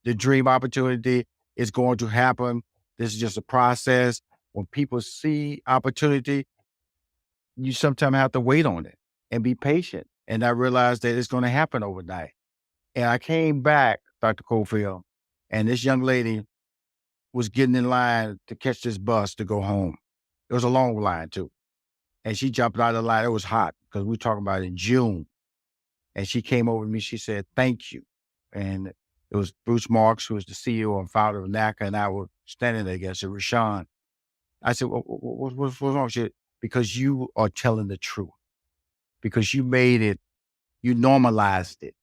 The dream opportunity is going to happen. This is just a process. When people see opportunity, you sometimes have to wait on it and be patient. And I realized that it's going to happen overnight. And I came back, Dr. Cofield, and this young lady was getting in line to catch this bus to go home. It was a long line too. And she jumped out of the line. It was hot because we were talking about it in June. And she came over to me. She said, thank you. And it was Bruce Marks, who was the CEO and founder of NACA, and I were standing there against Rushion. I said, what's wrong? She said, because you are telling the truth. Because you made it, you normalized it.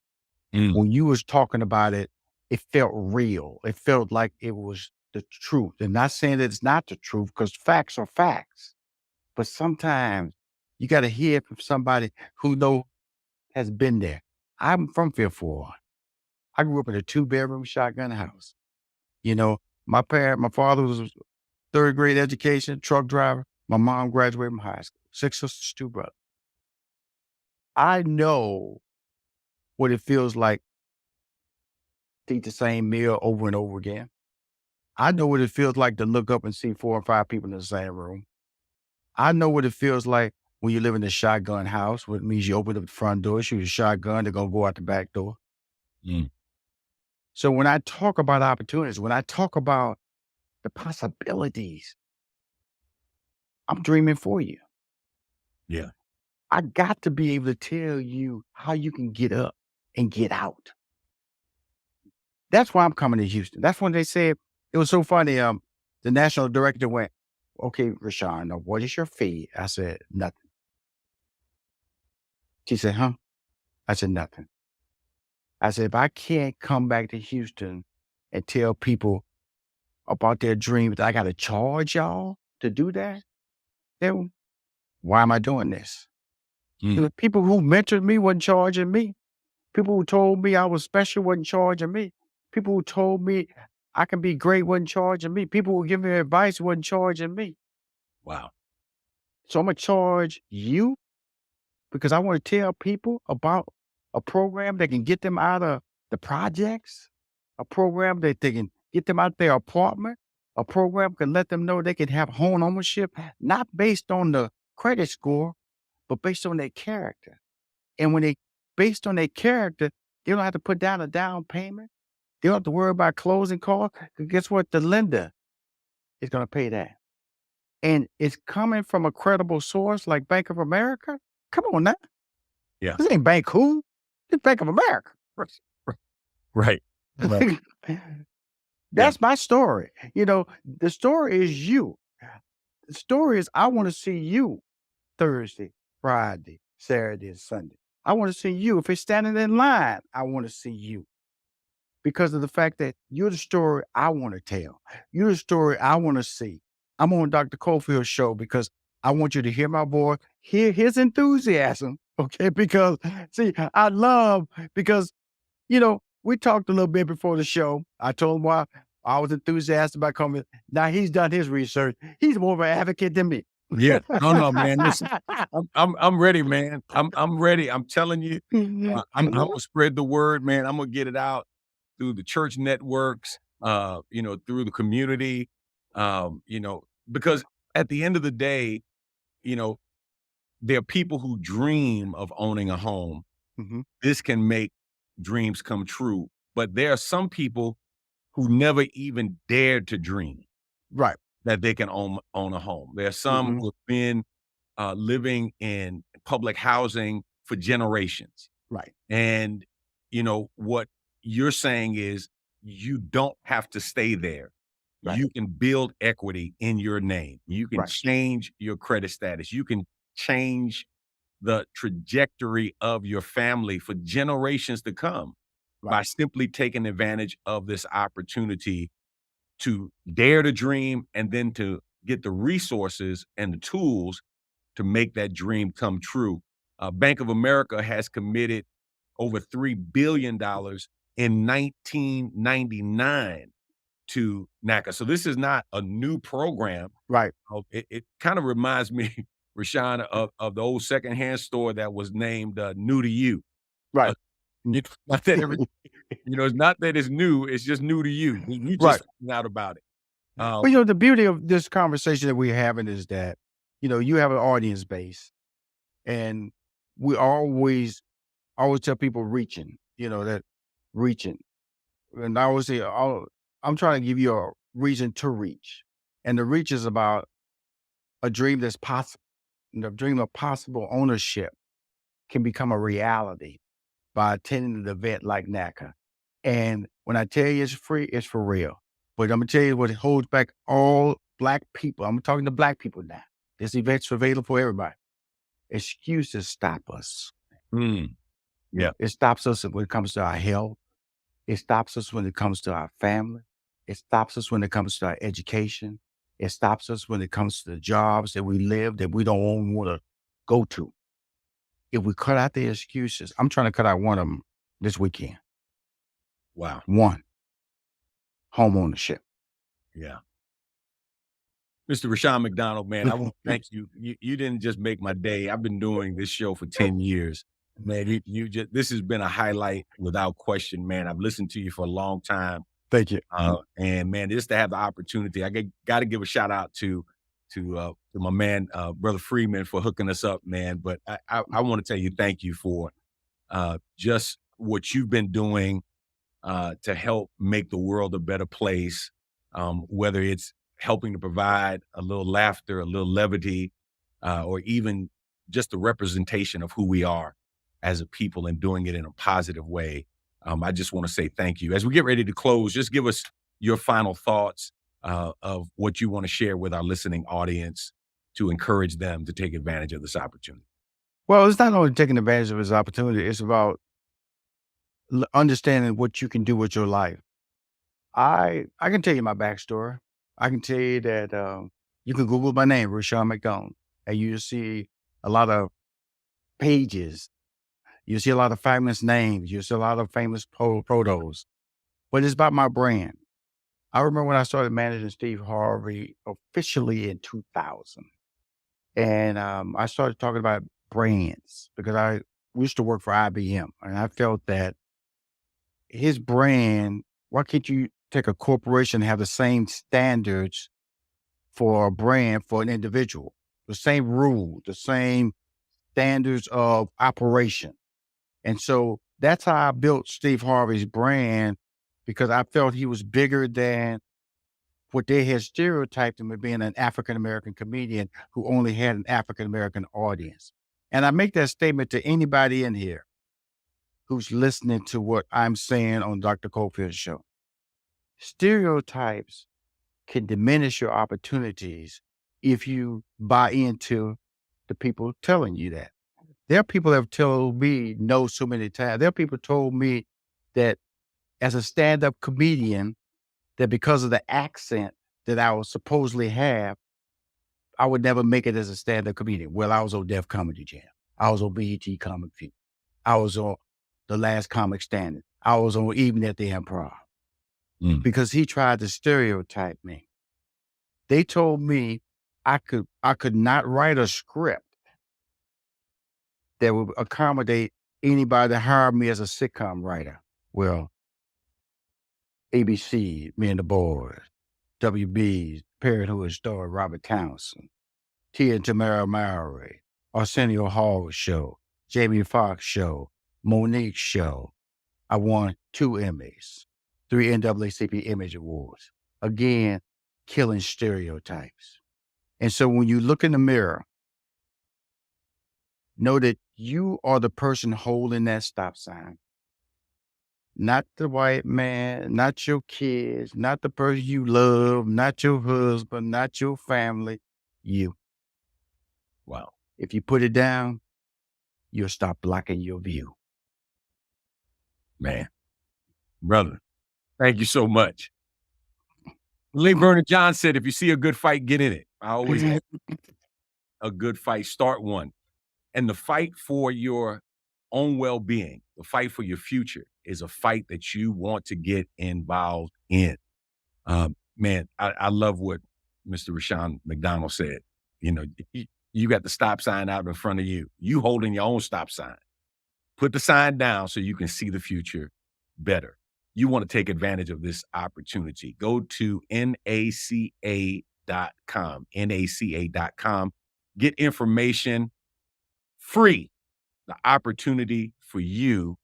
When you was talking about it, it felt real. It felt like it was the truth. And not saying that it's not the truth, because facts are facts. But sometimes you got to hear from somebody who has been there. I'm from Fifth Ward. I grew up in a 2-bedroom shotgun house. My father was a 3rd grade education, truck driver. My mom graduated from high school, 6 sisters, 2 brothers. I know what it feels like to eat the same meal over and over again. I know what it feels like to look up and see 4 or 5 people in the same room. I know what it feels like when you live in a shotgun house, which means you open up the front door, shoot a shotgun, they're going to go out the back door. So when I talk about opportunities, when I talk about the possibilities, I'm dreaming for you. Yeah. I got to be able to tell you how you can get up and get out. That's why I'm coming to Houston. That's when they said, it was so funny. The national director went, okay, Rushion, now what is your fee? I said, nothing. She said, huh? I said, nothing. I said, if I can't come back to Houston and tell people about their dreams, I got to charge y'all to do that, then why am I doing this? The people who mentored me wasn't charging me. People who told me I was special wasn't charging me. People who told me I can be great wasn't charging me. People who give me advice wasn't charging me. Wow. So I'm going to charge you because I want to tell people about a program that can get them out of the projects, a program that they can get them out their apartment, a program can let them know they can have home ownership, not based on the credit score, but based on their character. And when they, based on their character, They don't have to put down a down payment. They don't have to worry about closing costs. 'Cause guess what? The lender is going to pay that. And it's coming from a credible source like Bank of America. Come on now. Yeah. This ain't Bank Who? It's Bank of America. Right. Right. That's my story. You know, the story is you. The story is I want to see you Thursday, Friday, Saturday, and Sunday. I want to see you. If it's standing in line, I want to see you. Because of the fact that you're the story I want to tell. You're the story I want to see. I'm on Dr. Cofield's show because I want you to hear my voice, hear his enthusiasm. Okay. Because see, because, you know, we talked a little bit before the show. I told him why I was enthusiastic about coming. Now he's done his research. He's more of an advocate than me. Yeah. No, man. Listen, I'm ready, man. I'm ready. I'm telling you, I'm gonna spread the word, man. I'm gonna get it out through the church networks, you know, through the community, you know, because at the end of the day, you know, there are people who dream of owning a home. Mhm. This can make dreams come true. But there are some people who never even dared to dream Right. that they can own a home. There are some who have been living in public housing for generations. Right. And, you know, what you're saying is you don't have to stay there. Right. You can build equity in your name. You can Right. change your credit status. You can change the trajectory of your family for generations to come by simply taking advantage of this opportunity to dare to dream and then to get the resources and the tools to make that dream come true. Bank of America has committed over $3 billion in 1999 to NACA. So this is not a new program. Right. It kind of reminds me, Rushion, of the old secondhand store that was named New to You. Right. You know, not that you know, it's not that it's new, it's just new to you. You just found out about it. But you know, the beauty of this conversation that we're having is that, you know, you have an audience base, and we always tell people reaching, you know, that reaching. And I always say, I'm trying to give you a reason to reach. And the reach is about a dream that's possible. The dream of possible ownership can become a reality by attending an event like NACA. And when I tell you it's free, it's for real. But I'm gonna tell you what holds back all Black people. I'm talking to Black people now. This event's available for everybody. Excuses stop us. Yeah. It stops us when it comes to our health. It stops us when it comes to our family. It stops us when it comes to our education. It stops us when it comes to the jobs that we live that we don't want to go to. If we cut out the excuses, I'm trying to cut out one of them this weekend. Wow. One, home ownership. Yeah. Mr. Rushion McDonald, man, I want to thank you. You didn't just make my day. I've been doing this show for 10 years. Man, this has been a highlight without question, man. I've listened to you for a long time. Thank you. And man, just to have the opportunity, I got to give a shout out to my man, Brother Freeman, for hooking us up, man. But I want to tell you, thank you for just what you've been doing to help make the world a better place, whether it's helping to provide a little laughter, a little levity, or even just a representation of who we are as a people and doing it in a positive way. I just want to say thank you. As we get ready to close, just give us your final thoughts of what you want to share with our listening audience to encourage them to take advantage of this opportunity. Well, it's not only taking advantage of this opportunity, it's about understanding what you can do with your life. I can tell you my backstory. I can tell you that you can Google my name, Rushion McDonald, and you'll see a lot of pages. You'll see a lot of famous names. You'll see a lot of famous photos. But it's about my brand. I remember when I started managing Steve Harvey officially in 2000. And I started talking about brands because I used to work for IBM. And I felt that his brand, why can't you take a corporation and have the same standards for a brand for an individual? The same rule, the same standards of operation. And so That's how I built Steve Harvey's brand, because I felt he was bigger than what they had stereotyped him as being an African-American comedian who only had an African-American audience. And I make that statement to anybody in here who's listening to what I'm saying on Dr. Cofield's show. Stereotypes can diminish your opportunities if you buy into the people telling you that. There are people that have told me no so many times. There are people told me that as a stand-up comedian, that because of the accent that I would supposedly have, I would never make it as a stand-up comedian. Well, I was on Def Comedy Jam. I was on BET Comic View. I was on The Last Comic Standing. I was on Even at the Improv. Because he tried to stereotype me. They told me I could not write a script that would accommodate anybody that hired me as a sitcom writer. Well, ABC, Me and the Boys, WB's Parenthood Story, Robert Townsend, Tia and Tamara Mowry, Arsenio Hall's show, Jamie Foxx show, Monique's show. I won 2 Emmys, 3 NAACP Image Awards. Again, killing stereotypes. And so when you look in the mirror, know that you are the person holding that stop sign. Not the white man, not your kids, not the person you love, not your husband, not your family, you. Wow. If you put it down, you'll stop blocking your view. Man, brother, thank you so much. Lee Bernard John said, if you see a good fight, get in it. I always have a good fight, start one. And the fight for your own well-being, the fight for your future is a fight that you want to get involved in. Man, I love what Mr. Rushion McDonald said. You know, you got the stop sign out in front of you. You holding your own stop sign. Put the sign down so you can see the future better. You want to take advantage of this opportunity. Go to NACA.com, NACA.com. Get information free, the opportunity for you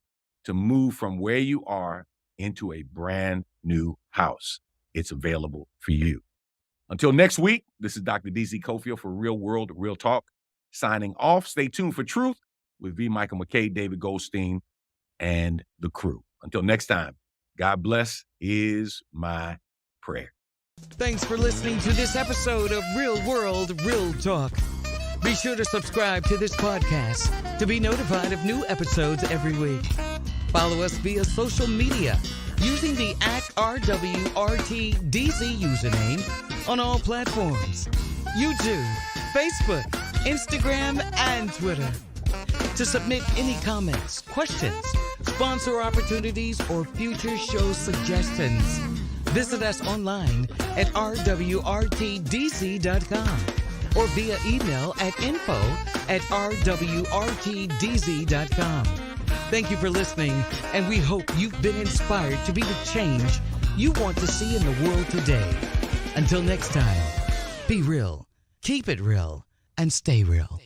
to move from where you are into a brand new house. It's available for you. Until next week, this is Dr. DZ Cofield for Real World, Real Talk, signing off. Stay tuned for Truth with V. Michael McKay, David Goldstein, and the crew. Until next time, God bless is my prayer. Thanks for listening to this episode of Real World, Real Talk. Be sure to subscribe to this podcast to be notified of new episodes every week. Follow us via social media using the @RWRTDZ username on all platforms: YouTube, Facebook, Instagram, and Twitter. To submit any comments, questions, sponsor opportunities, or future show suggestions, visit us online at rwrtdz.com or via email at info@rwrtdz.com. Thank you for listening, and we hope you've been inspired to be the change you want to see in the world today. Until next time, be real, keep it real, and stay real.